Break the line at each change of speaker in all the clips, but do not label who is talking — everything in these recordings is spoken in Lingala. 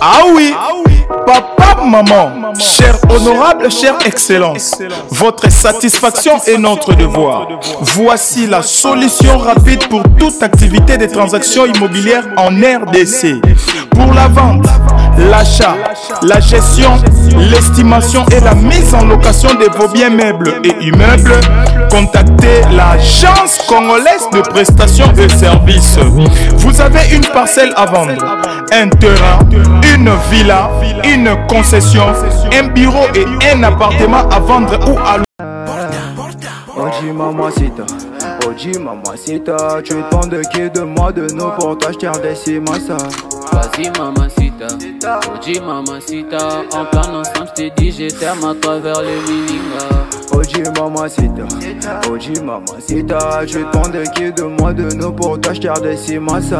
Ah oui, papa, maman, cher honorable, chère excellence, votre satisfaction est notre devoir. Voici la solution rapide pour toute activité de transactions immobilières en RDC. Pour la vente, l'achat, la gestion, l'estimation et la mise en location de vos biens meubles et immeubles, contactez l'Agence congolaise de prestations et services. Vous avez une parcelle à vendre, un terrain, une villa, une concession, un bureau et un appartement à vendre ou à louer.
Oji mamacita, Oji mamacita, tu demandes de qui de moi de nous pour t'acheter des massa.
Vas-y mamacita, Oji mamacita, en plan ensemble j't'ai dit je t'aime à travers le Milinga.
Oji mamacita, tu demandes de qui de moi de nous pour t'acheter des massa.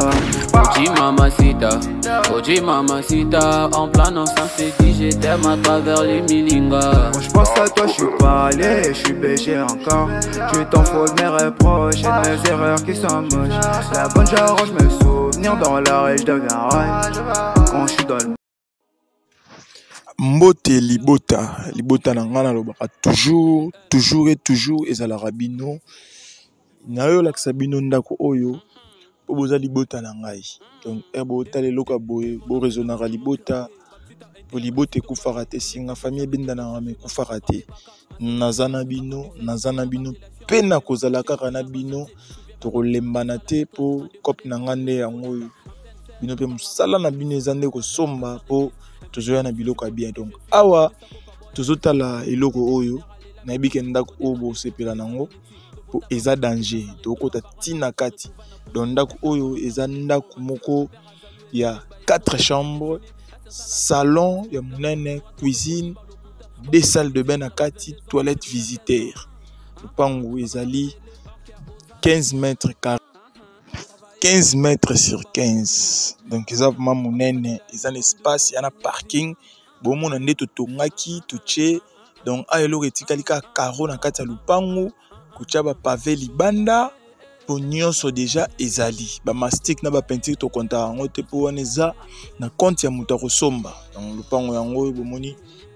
Oji mamacita, en plan ensemble j't'ai dit je t'aime à travers le Milinga.
Quand je pense à toi je suis pas allé, je suis BG encore. Tu t'en fous de mes reproches et de mes erreurs qui sont moches. La bonne j'arrange mes souvenirs dans la rage, je deviens rage quand je suis dans le
Mbote libota nangana lobaka toujours et toujours ezalaka bino nayo lakisa bino ndako oyo po boza libota na ngai. Donc bota leloko boye bo raisonnaka libota bo libota ekufaka te singa famille ebendana ngame ekufaka te. Nazana bino pe na kozala kaka na bino tokolembana te po kope na nga nde yango oyo bino pe mosala na bino eza nde kosomba po tozoya na biloko ya bien. Donc awa tozotala eloko oyo nayebi ke ndako oyo bosepela nango po eza danger tokota tina kati. Donc ndako oyo eza ndako moko ya 4 chambres, salon ya monene, cuisine, 2 salles de bain na kati, toilette visiteur. Lupango ezali 15 mètres carrés. 15 mètres sur 15. Donc eza vraiment monene, eza un espace, yana parking. Bon mona nde totongaki toche. Donc ayelo etikali ka carreau na kati ya lupango, kotia ba pavé libanda. Po nyonso déjà ezali. Ba mastic na ba peinture to konta yango te po wana eza na compte ya muta kosomba. Donc lupango yango bomoni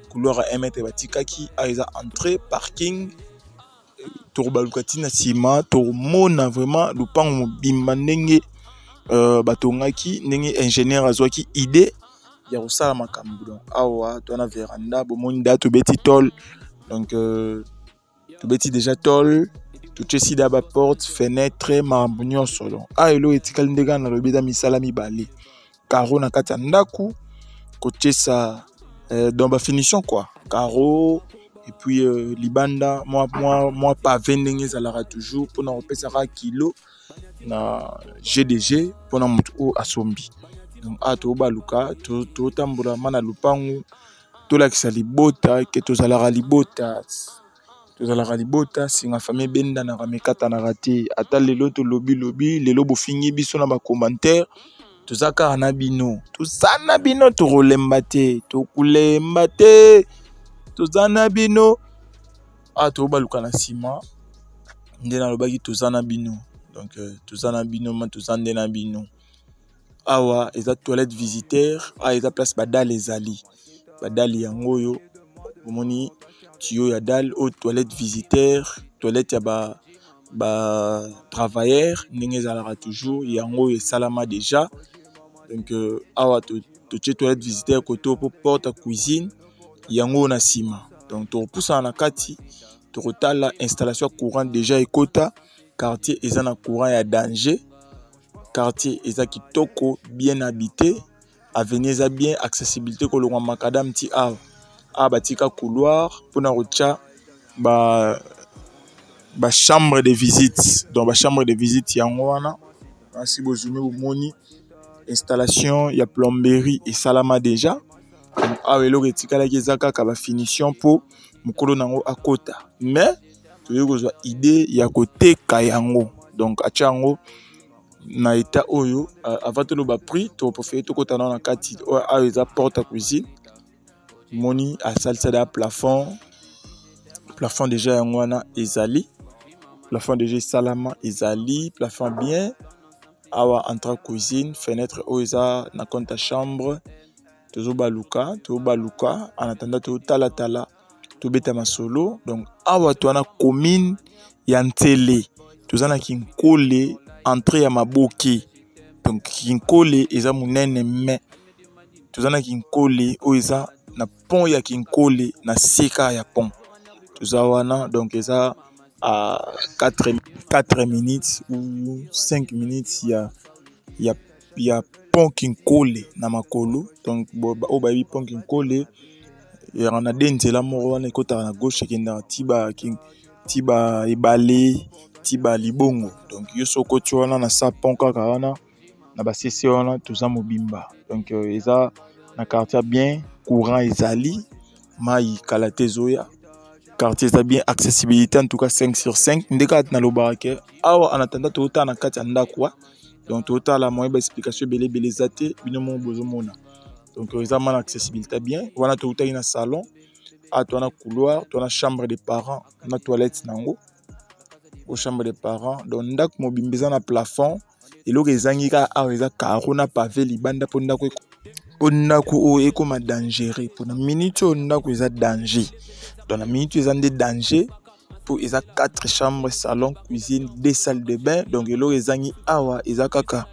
couloir à 1 mètre batikaki, eza entrée, parking. Tourbalukati na sima tourmona vraiment lupango mobimba ndenge batongaki ndenge ingénieur azwaki idée ya kosala makambo. Donc awa tona veranda bomoni da tobeti tol. Donc tobeti déjà tol tochesi da ba porte fenêtre makambo nyonso. Donc elo etikali ndenge na lobeda misala mibale carreau na kati ya ndako kochesa dans ba finition quoi, carreau. Et puis libanda moi pavé ndenge ezalaka toujours pour na repesaka kilo na GDG pour na mutu o asombi. Donc to baluka to tambola mana lupango to lakisa libota ke to zalaka libota singa famille benda na kamekata na rate ata lelo to lobi lelo bofingi biso na ba commentaire tozaka na bino tozana bino to rolemba te to kulemba te tozana bino to baluka na sima nde na lobaki tozana bino. Donc tozana bino ma tozande na bino awa eza toilette visiteur eza place badale ezali badale yango yo bomoni tuyau ya dalle au toilette visiteur toilette ya ba travailleur ndenge ezalaka toujours yango esalama déjà. Donc awa toche toilette visiteur koto po porte à cuisine yango na sima. Donc topoussa na kati tokotala installation courant déjà ekota quartier eza na courant ya danger, quartier eza kitoko bien habité, avenue eza bien, accessibilité kolongwa makadam ti batika couloir pona rocha ba chambre de visite. Donc ba chambre de visite yango wana si bozume bomoni installation ya plomberie et salama déjà. Awelo etikala eza kaka ba finition po mukolo nango akota mais toyo kozwa idée ya koteka yango. Donc atia yango na état oyo avant to ba prix to profiter to kota na kati eza porte à cuisine moni a salsa da plafond déjà yango wana ezali plafond déjà salama ezali plafond bien awa entrée cuisine fenêtre oyo eza na compte chambre tozo baluka en attendant to tala to beta masolo. Donc awa to ana commune ya Ntele tozana Kinkole entrée ya Maboke. Donc Kinkole eza munene mais tozana Kinkole o eza na pont ya Kinkole na seka ya pont tozawana. Donc eza à 4 minutes ou 5 minutes ya pont Kinkole na makolo. Donc o bayi pont Kinkole ya na denzela moko wana ekota na gauche kenda tiba ebale tiba libongo. Donc yo soko ti wana na sa pont kaka wana na basese wana toza mobimba. Donc eza na quartier bien courant ezali mai kalate zoya quartier eza bien accessibilité en tout cas 5 sur 5 ndeka na lobarake awa en attendant to na kati ya ndako. Donc total la moyenne explication belé zate bino mo bozomona. Donc eza man accessibilité bien wana to na salon a to na couloir to na chambre des parents na toilette nango au chambre des parents. Donc ndako mobimbiza na plafond eloko ezangi ka awa eza caro na pavé libanda po ndako o ekoma dangereux pour na minute o ndako eza danger. Dans la minute ils ont des dangers pour ils ont 4 chambres, salon, cuisine, 2 salles de bain. Donc ils ont awa ils ont kaka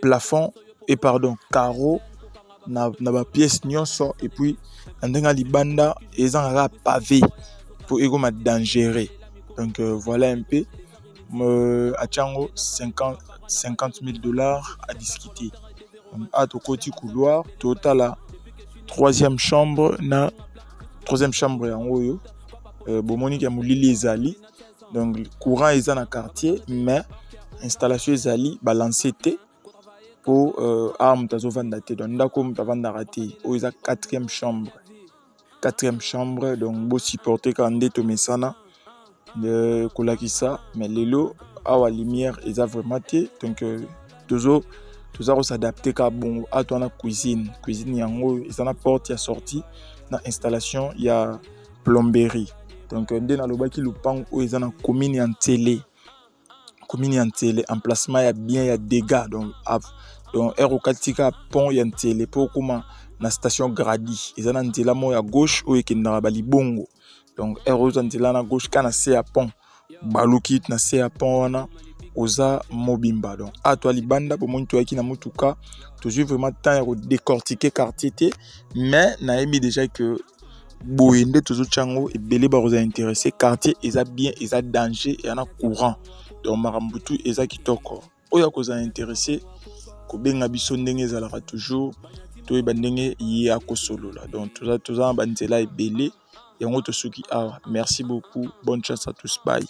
plafond et pardon carreau na ba pièce nyonso et puis ndanga libanda ils ont un pavé pour ekoma dangereux. Donc voilà un peu à Tchango 50 $000 à discuter. Donc à tout côté couloir total la 3e chambre en haut. Bomoni ya mulili ezali. Donc courant est dans le quartier mais installation ezali balancé te pour mutazo vanda te. Donc ndako mutavanda raté o eza 4e chambre. Donc bo supporter ka ndeto mesana de kolakisa mais lelo awa lumière eza vraiment te. Donc tozo s'adapter ka bon à toi na cuisine yango eza na porte ya sortie na installation ya plomberie. Donc nde na lobaki lupango o eza na commune ya Ntele emplacement ya bien ya dégâts. Donc katika pont ya Ntele po kuma na station Gradi eza na nzela mo ya gauche o ekendaka balibongo. Donc oza nzela na gauche kana se ya pont baluki na se ya pont wana oza mobimba. Donc à toi libanda pour mon toi qui na mutuka toujours vraiment temps ya décortiquer quartier te mais na emi déjà que boyende toujours chango et belé ba roza intéressé quartier eza bien eza danger et ana courant. Donc marambutu eza kitoko oya koza intéressé ko benga biso ndenge ezalaka toujours to bandenge ya kosolola. Donc tout ça banzela et belé yango to suki awa. Merci beaucoup, bonne chance à tous, bye.